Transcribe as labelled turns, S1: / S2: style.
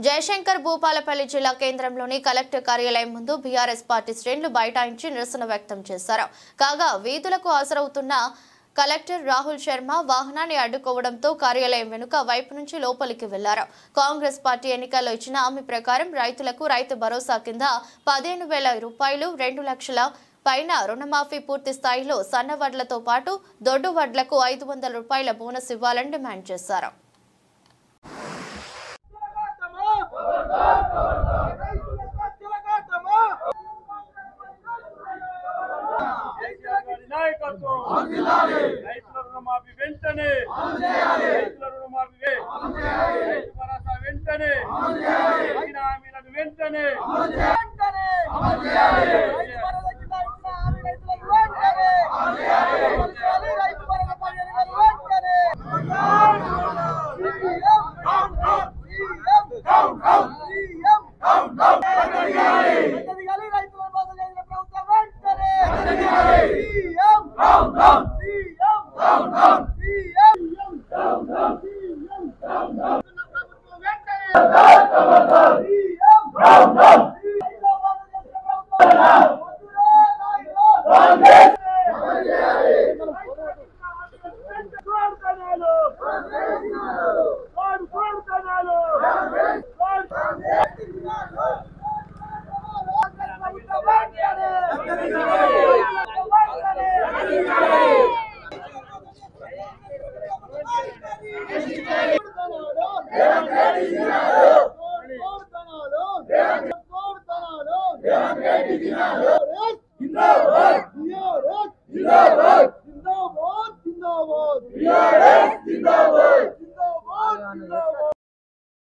S1: జయశంకర్ భూపాలపల్లి జిల్లా కేంద్రంలోని కలెక్టర్ కార్యాలయం ముందు బీఆర్ఎస్ పార్టీ శ్రేణులు బైఠాయించి నిరసన వ్యక్తం చేశారు. కాగా వీధులకు హాజరవుతున్న కలెక్టర్ రాహుల్ శర్మ వాహనాన్ని అడ్డుకోవడంతో కార్యాలయం వెనుక వైపు నుంచి లోపలికి వెళ్లారు. కాంగ్రెస్ పార్టీ ఎన్నికల్లో ఇచ్చిన హామీ ప్రకారం రైతులకు రైతు భరోసా కింద 15,000 రూపాయలు, 2 లక్షల పైన రుణమాఫీ పూర్తి స్థాయిలో సన్న వడ్లతో పాటు దొడ్డు వడ్లకు 500 రూపాయల బోనస్ ఇవ్వాలని డిమాండ్ చేశారు.
S2: Devan Reddy Dinalo